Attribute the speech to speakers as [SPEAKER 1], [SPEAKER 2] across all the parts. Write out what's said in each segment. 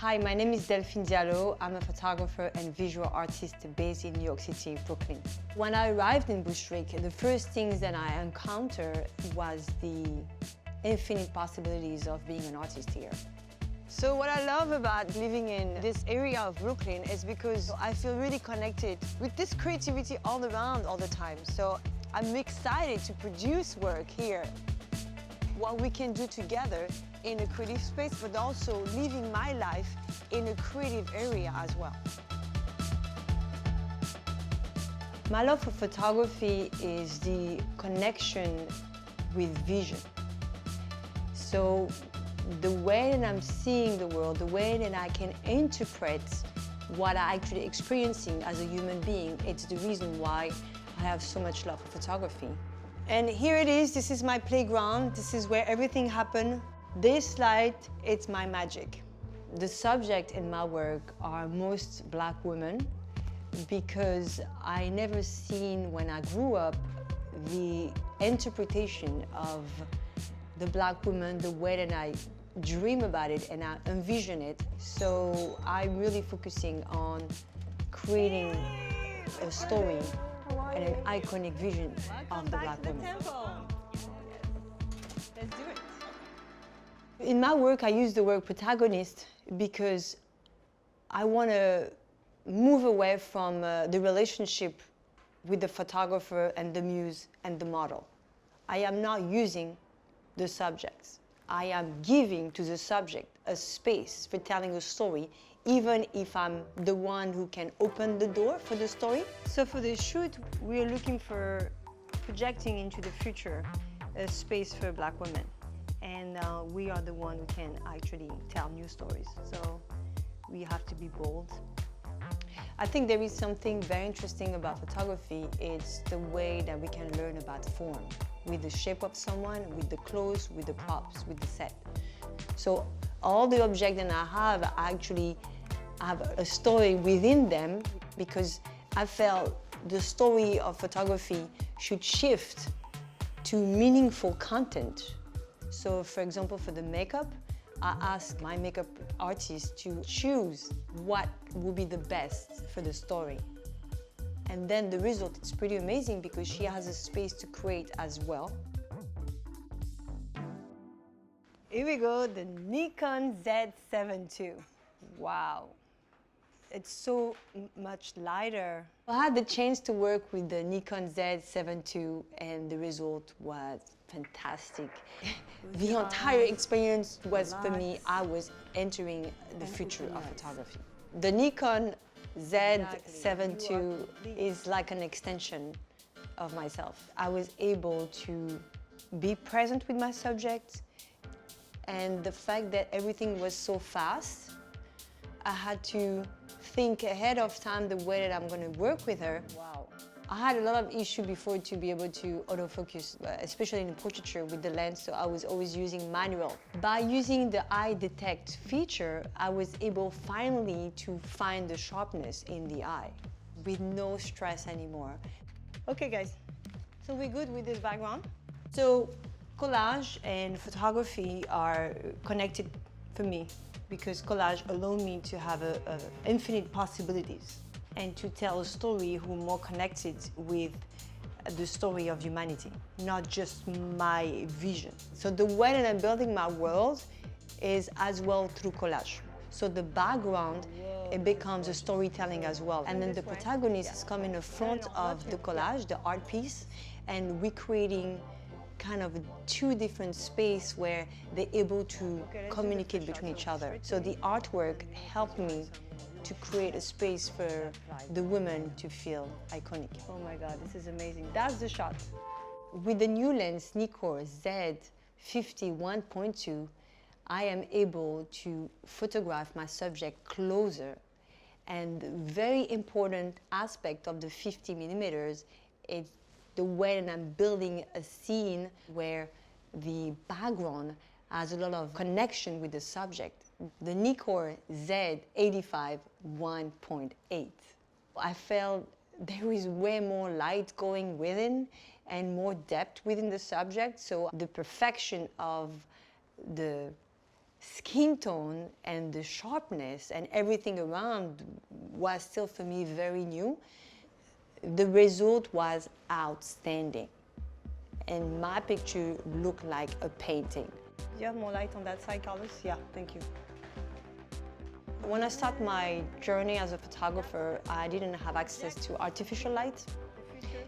[SPEAKER 1] Hi, my name is Delphine Diallo. I'm a photographer and visual artist based in New York City, Brooklyn. When I arrived in Bushwick, the first things that I encountered was the infinite possibilities of being an artist here. So what I love about living in this area of Brooklyn is because I feel really connected with this creativity all around all the time. So I'm excited to produce work here. What we can do together in a creative space, but also living my life in a creative area as well. My love for photography is the connection with vision. So the way that I'm seeing the world, the way that I can interpret what I'm actually experiencing as a human being, it's the reason why I have so much love for photography. And here it is, this is my playground, this is where everything happened. This light, it's my magic. The subject in my work are most black women because I never seen when I grew up the interpretation of the black woman the way that I dream about it and I envision it. So I'm really focusing on creating a story and an iconic vision of the black woman.
[SPEAKER 2] Let's do it.
[SPEAKER 1] In my work, I use the word protagonist because I want to move away from the relationship with the photographer and the muse and the model. I am not using the subjects. I am giving to the subject a space for telling a story, even if I'm the one who can open the door for the story. So for the shoot, we are looking for projecting into the future a space for black women. And we are the one who can actually tell new stories. So we have to be bold. I think there is something very interesting about photography. It's the way that we can learn about form, with the shape of someone, with the clothes, with the props, with the set. So all the objects that I have actually have a story within them because I felt the story of photography should shift to meaningful content. So for example, for the makeup, I asked my makeup artist to choose what would be the best for the story. And then the result is pretty amazing because she has a space to create as well. Here we go, the Nikon Z7 II. Wow. It's so much lighter. I had the chance to work with the Nikon Z7 II and the result was fantastic. The entire experience was, for me, I was entering the future of photography. The Nikon Z7 II is like an extension of myself. I was able to be present with my subject, and the fact that everything was so fast, I had to think ahead of time the way that I'm going to work with her. Wow. I had a lot of issues before to be able to autofocus, especially in portraiture with the lens, so I was always using manual. By using the eye detect feature, I was able finally to find the sharpness in the eye with no stress anymore. Okay guys, so we're good with this background. So collage and photography are connected for me because collage allows me to have infinite possibilities and to tell a story who more connected with the story of humanity, not just my vision. So the way that I'm building my world is as well through collage. So the background, it becomes a storytelling as well. And then the protagonist come in the front of the collage, the art piece, and recreating kind of two different spaces where they're able to communicate between each other. So the artwork helped me to create a space for the women to feel iconic. Oh my God, this is amazing. That's the shot. With the new lens Nikon Z 51.2, I am able to photograph my subject closer. And the very important aspect of the 50 millimeters is the way that I'm building a scene where the background has a lot of connection with the subject. The Nikon Z 85 1.8. I felt there is way more light going within and more depth within the subject, so the perfection of the skin tone and the sharpness and everything around was still for me very new, the result was outstanding. And my picture looked like a painting. Do you have more light on that side, Carlos? Yeah, thank you. When I started my journey as a photographer, I didn't have access to artificial light,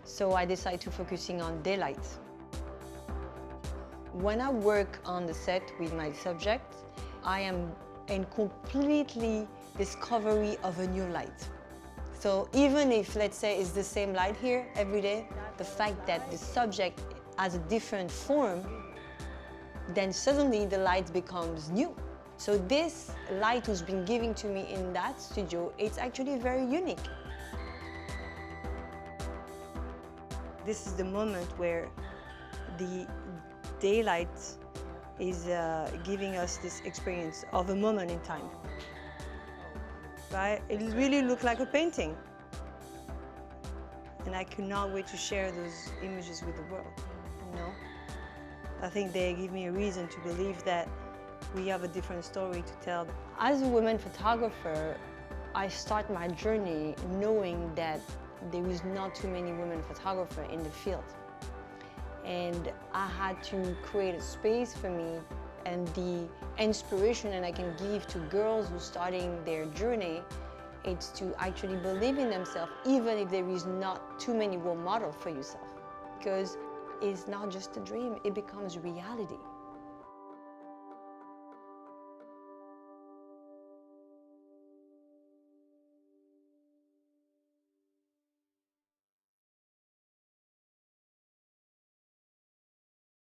[SPEAKER 1] so I decided to focusing on daylight. When I work on the set with my subject, I am in completely discovery of a new light. So even if, let's say, it's the same light here every day, the fact that the subject has a different form, then suddenly the light becomes new. So this light who's been given to me in that studio, it's actually very unique. This is the moment where the daylight is giving us this experience of a moment in time. Right? It really looked like a painting. And I could not wait to share those images with the world, you know? I think they give me a reason to believe that we have a different story to tell. As a woman photographer, I start my journey knowing that there is not too many women photographers in the field. And I had to create a space for me, and the inspiration that I can give to girls who are starting their journey, it's to actually believe in themselves, even if there is not too many role models for yourself. Because it's not just a dream, it becomes reality.